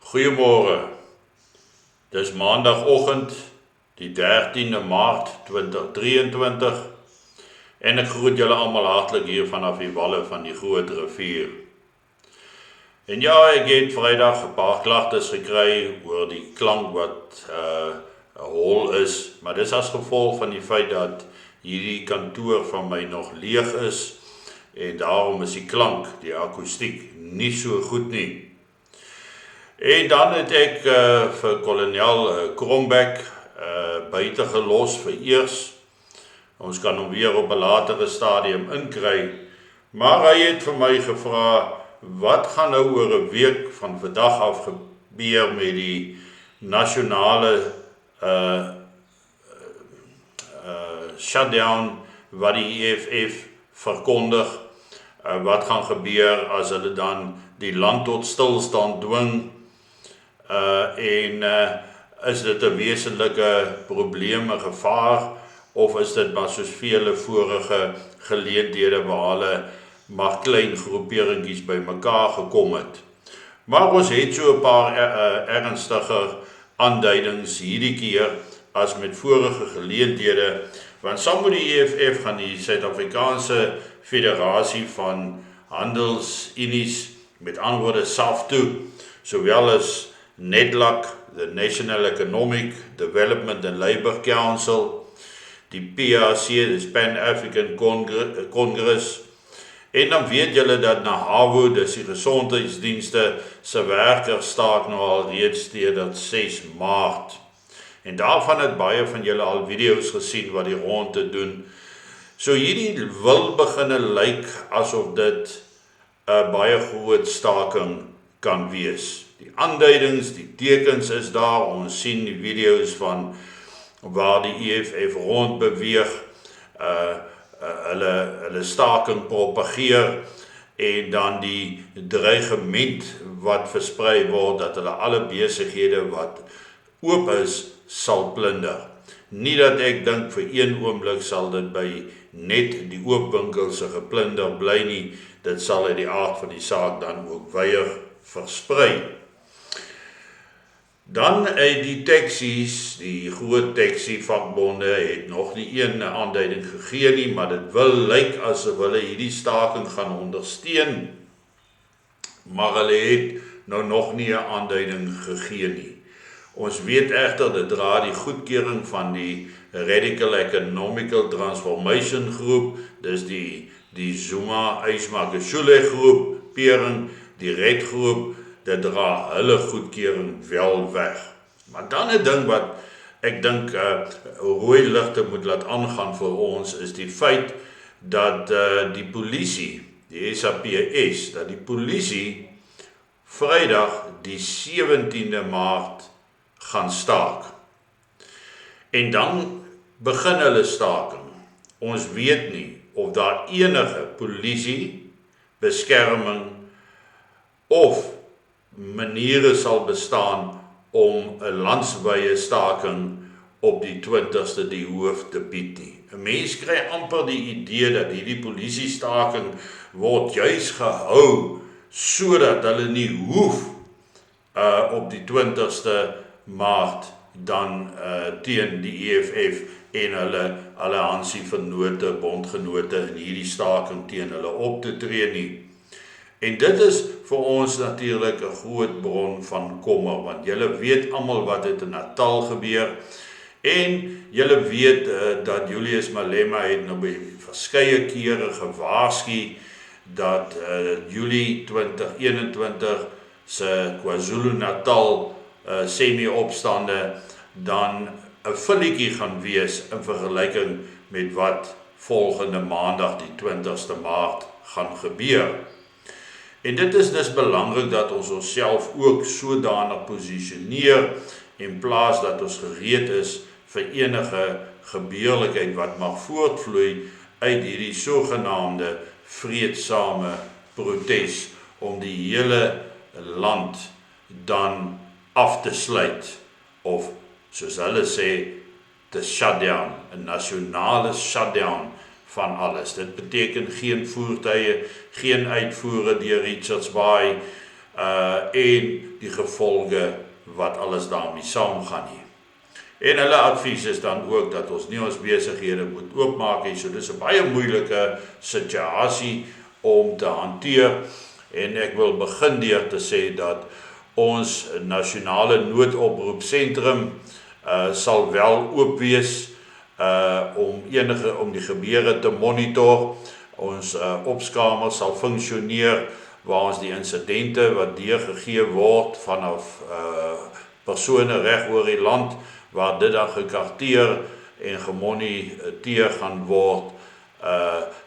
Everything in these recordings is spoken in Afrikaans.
Goeiemôre. Dis maandagoggend, die 13de Maart 2023 en ek groet julle almal hartlik hier vanaf die walle van die Grootrivier. En ja, ek het Vrydag 'n paar klagtes gekry oor die klank wat hol is, maar dis as gevolg van die feit dat hierdie kantoor van my nog leeg is en daarom is die klank, die akoestiek, nie so goed nie. En dan het ek vir kolonel Krombeck buite gelos vir eers. Ons kan hom weer op 'n latere stadium inkry, maar hy het vir my gevra, wat gaan nou oor 'n week van vandag af gebeur met die nasionale shutdown wat die EFF verkondig. Wat gaan gebeur as hulle dan die land tot stilstand dwing? Is dit 'n wesenlike probleem, 'n gevaar, of is dit maar soos vele vorige geleenthede waar hulle maar klein groeperingkies bymekaar gekom het? Maar ons het so 'n paar ernstiger aanduidings hierdie keer as met vorige geleenthede, want saam met die EFF gaan die Suid-Afrikaanse Federasie van Handelsunies, met ander woorde SAF toe, sowel as NEDLAC, the National Economic Development and Labour Council, die PAC, the Pan-African Congress, en dan weet julle dat na HAWO, dis die gesondheidsdienste, se werkers staak nou al reeds sedert 6 Maart. En daarvan het baie van julle al video's gesien wat die rondte doen. So hierdie wil beginne lyk asof dit 'n baie groot staking kan wees. Die aanduidings, die tekens is daar, ons sien die video's van waar die EFF rond beweeg, hulle staking propageer en dan die dreigement wat versprei word dat hulle alle besighede wat oop is sal plunder. Nie dat ek dink vir een oomblik sal dit by net die oop winkels geplunder bly nie, dit sal uit die aard van die saak dan ook weier versprei. Dan uit die taksies, die groot taxi vakbonde het nog nie een aanduiding gegee nie, maar dit wil lyk asof hulle hierdie staking gaan ondersteun, maar hulle het nou nog nie 'n aanduiding gegee nie. Ons weet egter dit dra die goedkeuring van die Radical Economical Transformation groep, dis die Zuma Ismakashule groep, Pering, die Red groep, dit dra hulle goedkeuring wel weg. Maar dan 'n ding wat ek dink rooi ligte moet laat aangaan vir ons, is die feit dat die polisie, die SAPS, dat die polisie Vrydag die 17de Maart gaan staak. En dan begin hulle staking. Ons weet nie of daar enige polisie, beskerming of maniere sal bestaan om 'n landswye staking op die 20ste die hoof te bied nie. 'n Mens kry amper die idee dat hierdie polisiestaking word juis gehou sodat hulle nie hoef op die 20ste Maart dan teen die EFF en hulle alliansie vennote, bondgenote in hierdie staking teen hulle op te tree nie. En dit is vir ons natuurlik 'n groot bron van kommer, want julle weet almal wat het in Natal gebeur, en julle weet dat Julius Malema het nou by verskeie kere gewaarsku dat Julie 2021 se KwaZulu-Natal semi-opstande dan 'n filletjie gaan wees in vergelyking met wat volgende Maandag die 20ste Maart gaan gebeur. En dit is dus belangrik dat ons onsself ook sodanig posisioneer en plaas dat ons gereed is vir enige gebeurlikheid wat mag voortvloei uit hierdie sogenaamde vreedsame protes om die hele land dan af te sluit, of soos hulle sê, te shutdown, 'n nasionale shutdown van alles. Dit beteken geen voertuie, geen uitvoere deur Richards Bay, en die gevolge wat alles daarmee saamgaan nie. En hulle advies is dan ook dat ons nie ons besighede moet oopmaak nie, so dis 'n baie moeilike situasie om te hanteer, en ek wil begin deur te sê dat ons Nasionale Noodoproepsentrum sal wel oop wees om die gebeure te monitor. Ons opskamer sal funksioneer waar ons die insidente wat deurgegee word vanaf persone reg oor die land, waar dit dan gekarteer en gemoniteer gaan word,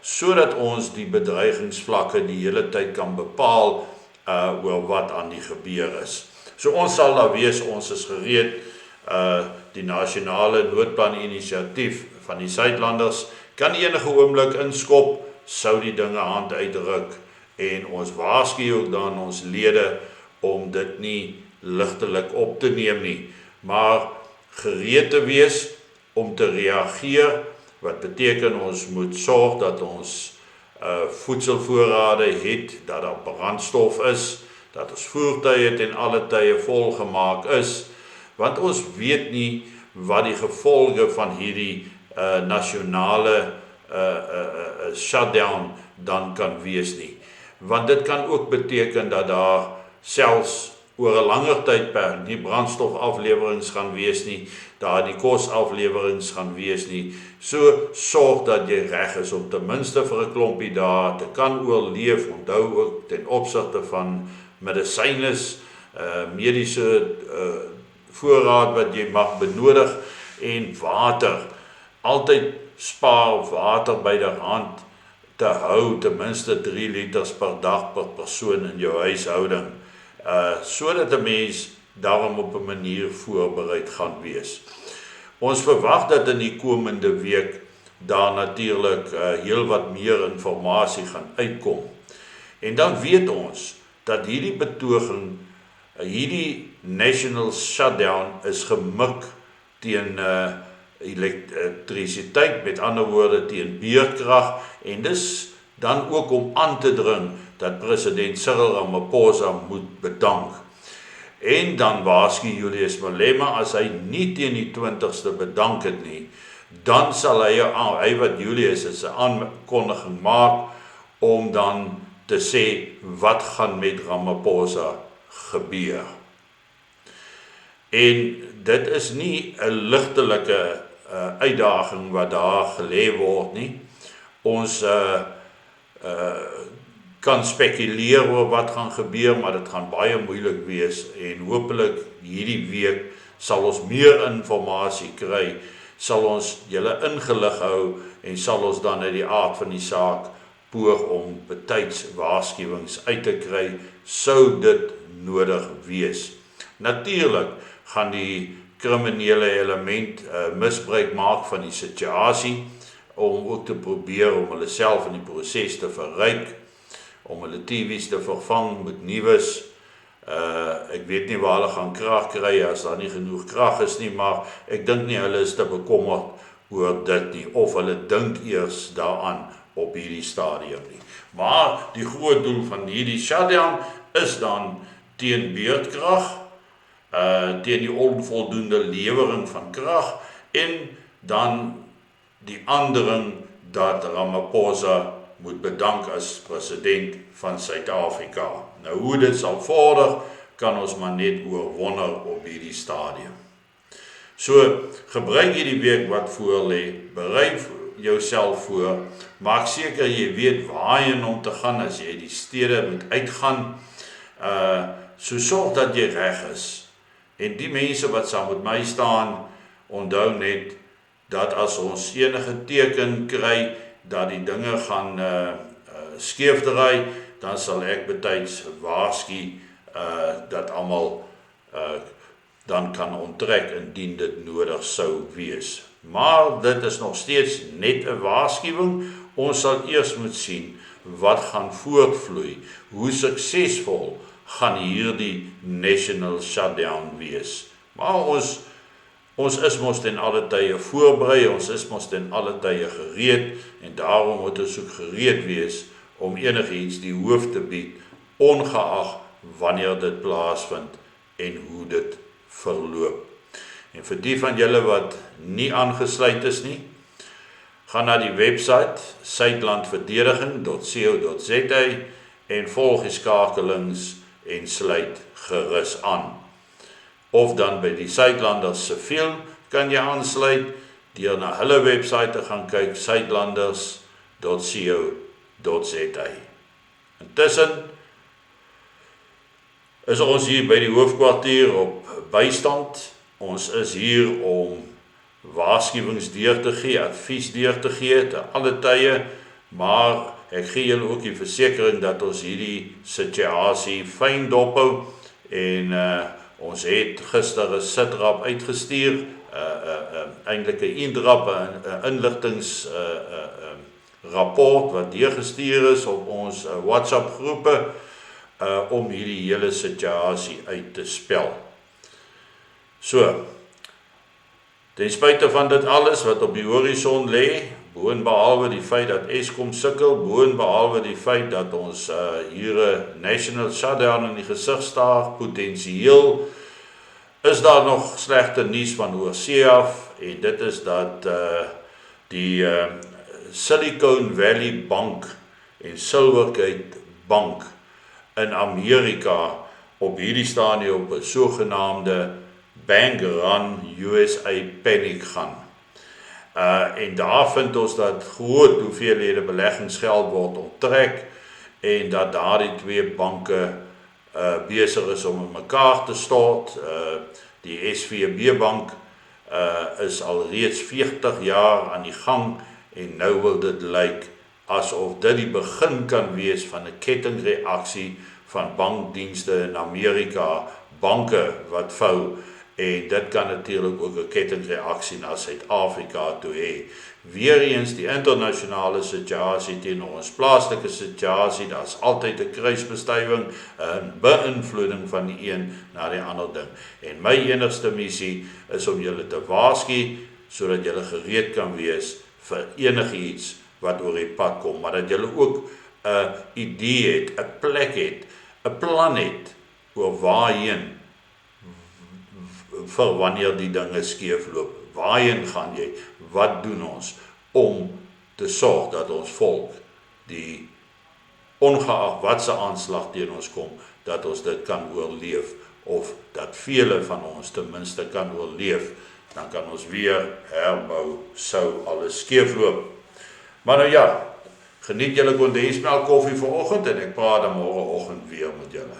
sodat ons die bedreigingsvlakke die hele tyd kan bepaal oor wat aan die gebeur is. So ons sal daar wees, ons is gereed, die Nasionale Noodplan inisiatief van die Suidlanders kan enige oomblik inskop, sou die dinge hand uitdruk, en ons waarsku ook dan ons lede om dit nie ligtelik op te neem nie, maar gereed te wees om te reageer, wat beteken ons moet sorg dat ons voedselvoorrade het, dat daar brandstof is, dat ons voertuie ten alle tye volgemaak is, want ons weet nie wat die gevolge van hierdie nasionale shutdown dan kan wees nie. Want dit kan ook beteken dat daar selfs oor 'n langer tydperk nie brandstofaflewerings gaan wees nie, daar die kosaflewerings gaan wees nie. So sorg dat jy reg is om ten minste vir 'n klompie dae te kan oorleef. Onthou ook ten opsigte van medisynes, mediese voorraad wat jy mag benodig, en water. Altyd spaar water byderhand te hou, ten minste 3 liters per dag per persoon in jou huishouding, sodat 'n mens daarom op 'n manier voorbereid gaan wees. Ons verwag dat in die komende week daar natuurlik heel wat meer inligting gaan uitkom. En dan weet ons dat hierdie betoging, hierdie national shutdown is gemik teen elektrisiteit, met ander woorde teen beurtkrag, en dis dan ook om aan te dring dat president Cyril Ramaphosa moet bedank. En dan waarsku Julius Malema, as hy nie teen die 20ste bedank het nie, dan sal hy wat Julius is 'n aankondiging maak om dan te sê wat gaan met Ramaphosa gebeur. En dit is nie 'n ligtelike uitdaging wat daar gelê word nie. Ons kan spekuleer oor wat gaan gebeur, maar dit gaan baie moeilik wees, en hopelik hierdie week sal ons meer inligting kry, sal ons julle ingelig hou, en sal ons dan uit die aard van die saak poog om betyds waarskuwings uit te kry, sou dit nodig wees. Natuurlik gaan die kriminele element misbruik maak van die situasie, om ook te probeer om hulle self in die proses te verryk, om hulle TV's te vervang met nuus. Ek weet nie waar hulle gaan krag kry as daar nie genoeg krag is nie, maar ek dink nie hulle is te bekommerd oor dit nie, of hulle dink eers daaraan op hierdie stadium nie. Maar die groot doel van hierdie shutdown is dan teen beurtkrag, teen die onvoldoende lewering van krag, en dan die aandring dat Ramaphosa moet bedank as president van Suid-Afrika. Nou hoe dit sal vorder, kan ons maar net oorwonder op hierdie stadium. So, gebruik hierdie week wat voor lê, berei jouself voor, maak seker jy weet waarheen om te gaan as jy die stede moet uitgaan, so sorg dat jy reg is. En die mense wat saam met my staan, onthou net dat as ons enige teken kry dat die dinge gaan skeefdraai, dan sal ek betyds waarsku dat almal dan kan onttrek indien dit nodig sou wees. Maar dit is nog steeds net 'n waarskuwing. Ons sal eers moet sien wat gaan voortvloei, hoe suksesvol gaan hierdie national shutdown wees. Maar ons is mos ten alle tye voorberei, ons is mos ten alle tye gereed, en daarom moet ons ook gereed wees om enigiets die hoof te bied, ongeag wanneer dit plaasvind en hoe dit verloop. En vir die van julle wat nie aangesluit is nie, gaan na die website suidlandverdediging.co.za en volg die skakelings en sluit gerus aan. Of dan by die Suidlanders siviel kan jy aansluit deur na hulle website te gaan kyk, suidlanders.co.za. Intussen is ons hier by die hoofkwartier op bystand. Ons is hier om waarskuwings deur te gee, advies deur te gee te alle tye, maar ek gee julle ook die versekering dat ons hierdie situasie fyn dophou en ons het gister 'n sitrap uitgestuur, eintlik 'n indrap, 'n inligtingsrapport wat deurgestuur is op ons WhatsApp groepe om hierdie hele situasie uit te spel. So, ten spyte van dit alles wat op die horison lê, boonbehalwe die feit dat Eskom sukkel, boonbehalwe die feit dat ons hier 'n national shutdown in die gesig staar, potensieel, is daar nog slegte nuus van oorsee af, en dit is dat die Silicon Valley Bank en Silvergate Bank in Amerika op hierdie stadium op 'n sogenaamde bank run USA panic gaan. En daar vind ons dat groot hoeveelhede beleggingsgeld word onttrek en dat daardie twee banke besig is om in mekaar te stort. Die SVB bank is al reeds 40 jaar aan die gang en nou wil dit lyk asof dit die begin kan wees van 'n kettingreaksie van bankdienste in Amerika, banke wat vou, en dit kan natuurlik ook 'n kettingreaksie na Suid-Afrika toe hê. Weereens die internasionale situasie teenoor ons plaaslike situasie, daar's altyd 'n kruisbestuiving, 'n beïnvloeding van die een na die ander ding. En my enigste missie is om julle te waarsku sodat julle gereed kan wees vir enigiets wat oor die pad kom, maar dat julle ook 'n idee het, 'n plek het, 'n plan het oor waarheen vir wanneer die dinge skeefloop. Waarheen gaan jy? Wat doen ons om te sorg dat ons volk die ongeag wat se aanslag teen ons kom, dat ons dit kan oorleef, of dat vele van ons ten minste kan oorleef, dan kan ons weer herbou sou alles skeefloop. Maar nou ja, geniet julle kondensmelk koffie vanoggend en ek praat dan môreoggend weer met julle.